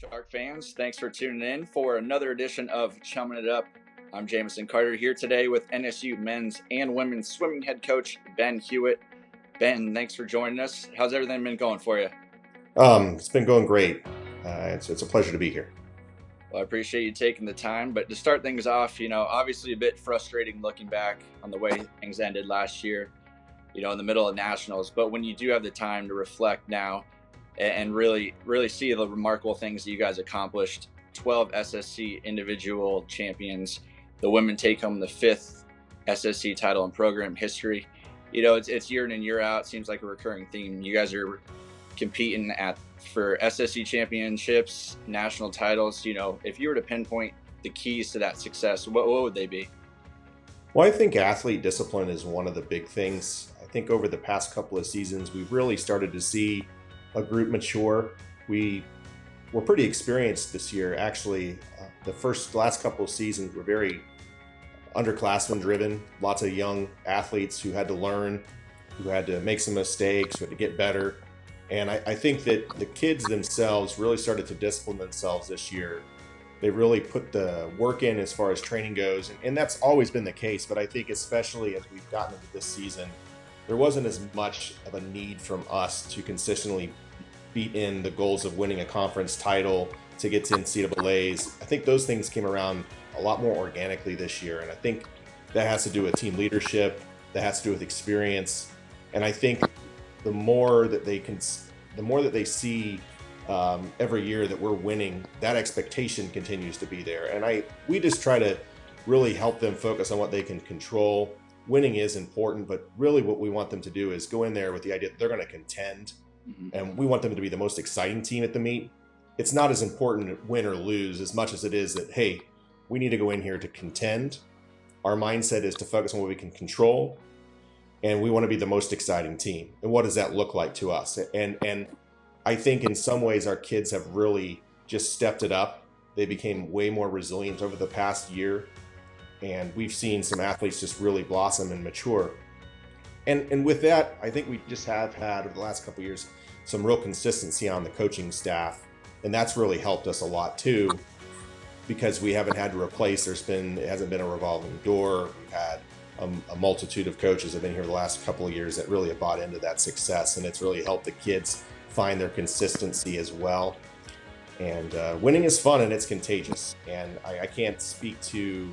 Shark fans? Thanks for tuning in for another edition of Chumming It Up. I'm Jamison Carter here today with NSU men's and women's swimming head coach Ben Hewitt. Ben, thanks for joining us. How's everything been going for you? It's been going great. It's a pleasure to be here. Well, I appreciate you taking the time. But to start things off, obviously a bit frustrating looking back on the way things ended last year, in the middle of nationals. But when you do have the time to reflect now and really see the remarkable things that you guys accomplished, 12 SSC individual champions, the women take home the 5th SSC title in program history. It's year in and year out. Seems like a recurring theme. You guys are competing for SSC championships, national titles. If you were to pinpoint the keys to that success, what would they be? Well, I think athlete discipline is one of the big things. I think over the past couple of seasons, we've really started to see a group mature. We were pretty experienced this year. Actually, the last couple of seasons were very underclassmen driven. Lots of young athletes who had to learn, who had to make some mistakes, who had to get better. And I think that the kids themselves really started to discipline themselves this year. They really put the work in as far as training goes. And that's always been the case. But I think especially as we've gotten into this season, there wasn't as much of a need from us to consistently beat in the goals of winning a conference title to get to NCAAs. I think those things came around a lot more organically this year. And I think that has to do with team leadership, that has to do with experience. And I think the more that they see every year that we're winning, that expectation continues to be there. And we just try to really help them focus on what they can control. Winning is important, but really what we want them to do is go in there with the idea that they're going to contend. And we want them to be the most exciting team at the meet. It's not as important to win or lose as much as it is that, hey, we need to go in here to contend. Our mindset is to focus on what we can control. And we want to be the most exciting team. And what does that look like to us? And I think in some ways our kids have really just stepped it up. They became way more resilient over the past year. And we've seen some athletes just really blossom and mature. And with that, I think we just have had over the last couple of years some real consistency on the coaching staff. And that's really helped us a lot too, because we haven't had to replace, it hasn't been a revolving door. We've had a multitude of coaches have been here the last couple of years that really have bought into that success, and it's really helped the kids find their consistency as well. And winning is fun and it's contagious. And I can't speak to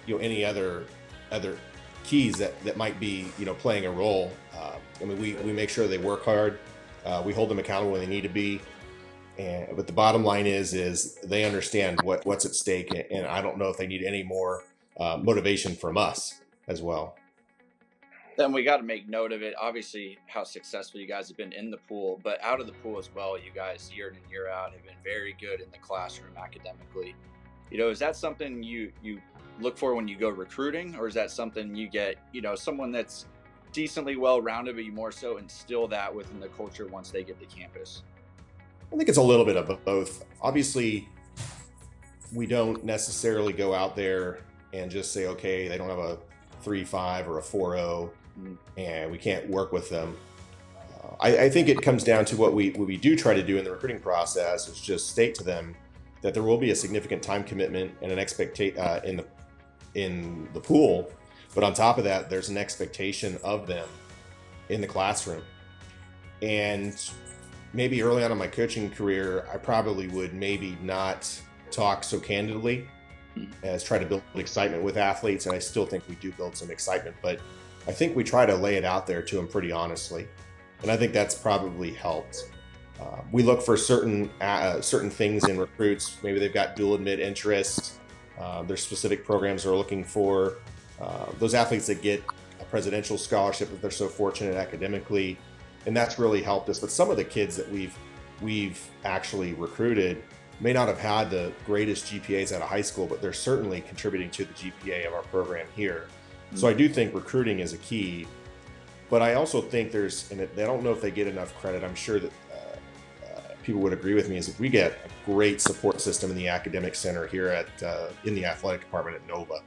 any other keys that might be playing a role. We make sure they work hard. We hold them accountable when they need to be. But the bottom line is they understand what's at stake, and I don't know if they need any more motivation from us as well. Then we got to make note of it. Obviously, how successful you guys have been in the pool, but out of the pool as well. You guys, year in and year out, have been very good in the classroom academically. Is that something you look for when you go recruiting, or is that something you get, someone that's decently well-rounded, but you more so instill that within the culture once they get to campus? I think it's a little bit of both. Obviously, we don't necessarily go out there and just say, okay, they don't have a 3.5 or a 4.0, and we can't work with them. I think it comes down to what we do try to do in the recruiting process is just state to them that there will be a significant time commitment and an expectation in the pool, but on top of that, there's an expectation of them in the classroom. And maybe early on in my coaching career, I probably would maybe not talk so candidly as try to build excitement with athletes. And I still think we do build some excitement, but I think we try to lay it out there to them pretty honestly. And I think that's probably helped. We look for certain things in recruits. Maybe they've got dual admit interest. There's specific programs they're looking for. Those athletes that get a presidential scholarship if they're so fortunate academically. And that's really helped us. But some of the kids that we've actually recruited may not have had the greatest GPAs out of high school, but they're certainly contributing to the GPA of our program here. So I do think recruiting is a key. But I also think and I don't know if they get enough credit. I'm sure that people would agree with me, is that we get a great support system in the academic center here in the athletic department at Nova.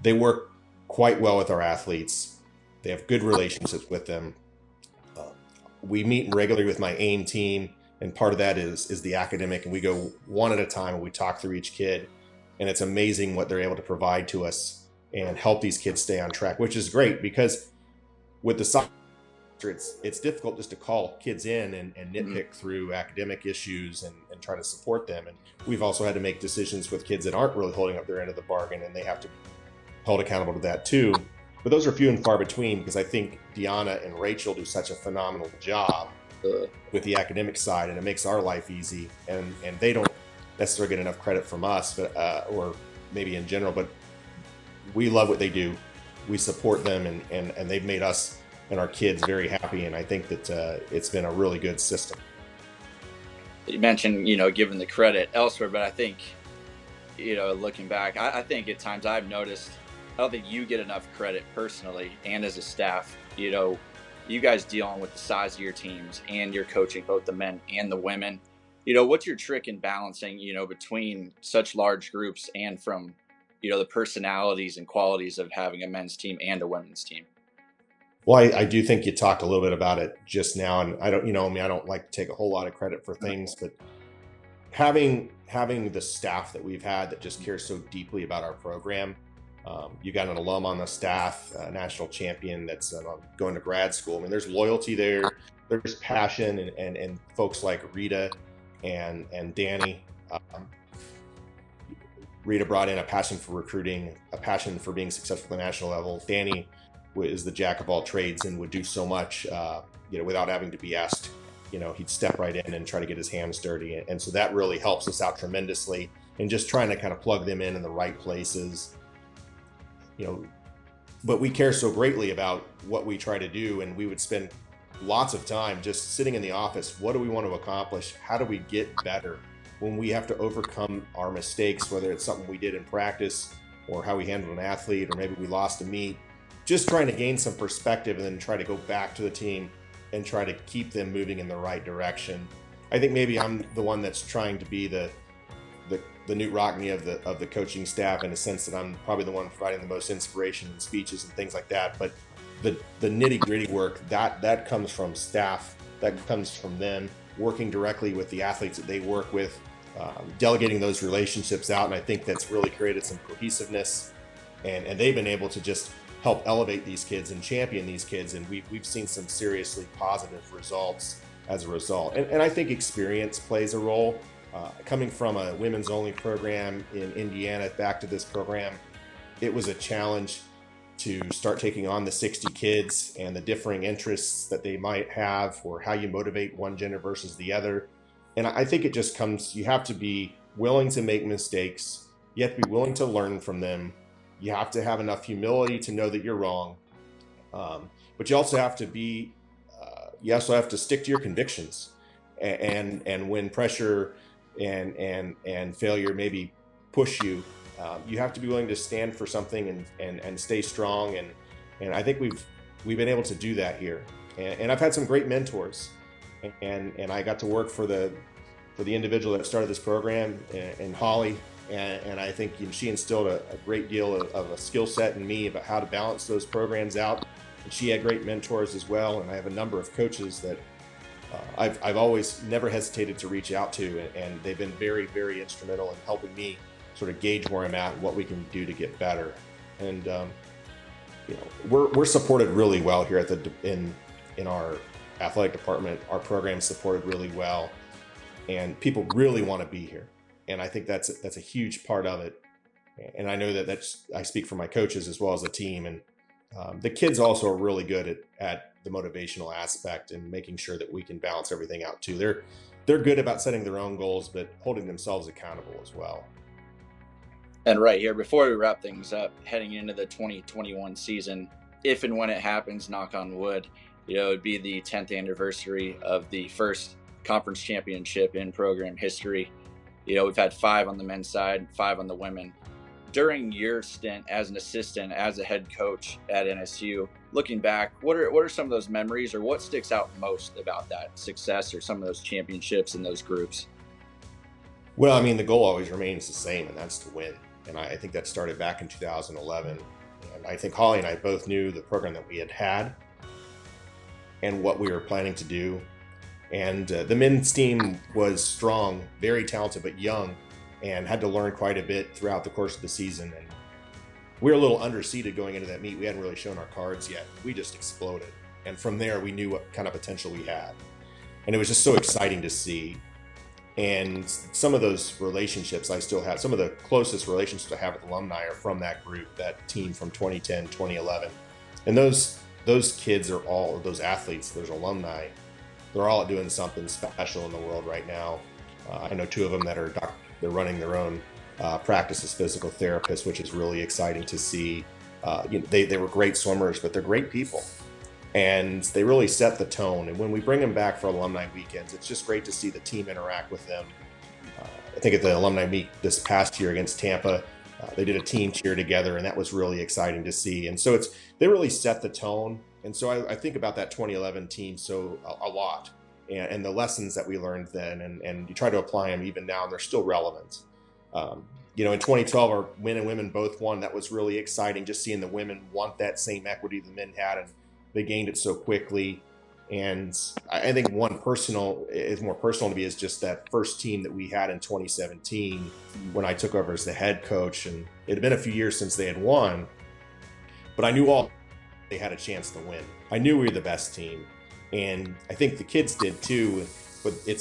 They work quite well with our athletes. They have good relationships with them. We meet regularly with my AIM team. And part of that is the academic, and we go one at a time and we talk through each kid, and it's amazing what they're able to provide to us and help these kids stay on track, which is great because with the soccer, it's difficult just to call kids in and nitpick through academic issues and try to support them. And we've also had to make decisions with kids that aren't really holding up their end of the bargain, and they have to be held accountable to that too. But those are few and far between, because I think Deanna and Rachel do such a phenomenal job with the academic side, and it makes our life easy. And they don't necessarily get enough credit from us, but or maybe in general, but we love what they do. We support them, and they've made us and our kids very happy. And I think that it's been a really good system. You mentioned, giving the credit elsewhere, but I think, looking back, I think at times I've noticed, I don't think you get enough credit personally and as a staff. You guys dealing with the size of your teams, and you're coaching both the men and the women. What's your trick in balancing, between such large groups and from, the personalities and qualities of having a men's team and a women's team? Well, I do think you talked a little bit about it just now, and I don't, I don't like to take a whole lot of credit for things, but having the staff that we've had that just cares so deeply about our program. You got an alum on the staff, a national champion that's going to grad school. I mean, there's loyalty there. There's passion, and folks like Rita and Danny. Rita brought in a passion for recruiting, a passion for being successful at the national level. Danny is the jack of all trades and would do so much, without having to be asked. He'd step right in and try to get his hands dirty. And so that really helps us out tremendously, and just trying to kind of plug them in the right places. But we care so greatly about what we try to do, and we would spend lots of time just sitting in the office. What do we want to accomplish? How do we get better? When we have to overcome our mistakes, whether it's something we did in practice or how we handled an athlete, or maybe we lost a meet, just trying to gain some perspective and then try to go back to the team and try to keep them moving in the right direction. I think maybe I'm the one that's trying to be the Newt Rockney of the coaching staff, in a sense that I'm probably the one providing the most inspiration and speeches and things like that. But the nitty gritty work that comes from staff, that comes from them working directly with the athletes that they work with, delegating those relationships out. And I think that's really created some cohesiveness, and they've been able to just help elevate these kids and champion these kids. And we've seen some seriously positive results as a result. And I think experience plays a role. Coming from a women's only program in Indiana back to this program, it was a challenge to start taking on the 60 kids and the differing interests that they might have, or how you motivate one gender versus the other. And I think it just comes, you have to be willing to make mistakes. You have to be willing to learn from them. You have to have enough humility to know that you're wrong. But you also have to be, you also have to stick to your convictions, and when pressure and failure maybe push you, you have to be willing to stand for something and stay strong. And I think we've been able to do that here. And I've had some great mentors, and I got to work for the individual that started this program, and Holly. And I think she instilled a great deal of a skill set in me about how to balance those programs out. And she had great mentors as well. And I have a number of coaches that I've always never hesitated to reach out to, and they've been very, very instrumental in helping me sort of gauge where I'm at and what we can do to get better. And we're supported really well here at in our athletic department. Our program's supported really well, and people really want to be here. And I think that's a huge part of it. And I know I speak for my coaches as well as the team. And the kids also are really good at the motivational aspect and making sure that we can balance everything out too. They're good about setting their own goals, but holding themselves accountable as well. And right here, before we wrap things up, heading into the 2021 season, if and when it happens, knock on wood, it would be the 10th anniversary of the first conference championship in program history. We've had 5 on the men's side, 5 on the women. During your stint as an assistant, as a head coach at NSU, looking back, what are some of those memories, or what sticks out most about that success or some of those championships in those groups? Well, I mean, the goal always remains the same, and that's to win. And I think that started back in 2011. And I think Holly and I both knew the program that we had and what we were planning to do. And the men's team was strong, very talented, but young, and had to learn quite a bit throughout the course of the season. And we were a little underseeded going into that meet. We hadn't really shown our cards yet. We just exploded. And from there, we knew what kind of potential we had. And it was just so exciting to see. And some of those relationships I still have, some of the closest relationships I have with alumni are from that group, that team from 2010, 2011. And those kids are all, those athletes, those alumni, they're all doing something special in the world right now. I know two of them that they're running their own practice as physical therapists, which is really exciting to see. They were great swimmers, but they're great people. And they really set the tone. And when we bring them back for alumni weekends, it's just great to see the team interact with them. I think at the alumni meet this past year against Tampa, they did a team cheer together, and that was really exciting to see. And so they really set the tone. And so I think about that 2011 team a lot, and the lessons that we learned then, and you try to apply them even now, and they're still relevant. In 2012, our men and women both won. That was really exciting, just seeing the women want that same equity the men had, and they gained it so quickly. And I think one more personal to me is just that first team that we had in 2017 when I took over as the head coach. And it had been a few years since they had won, but I knew they had a chance to win. I knew we were the best team, and I think the kids did too. But it's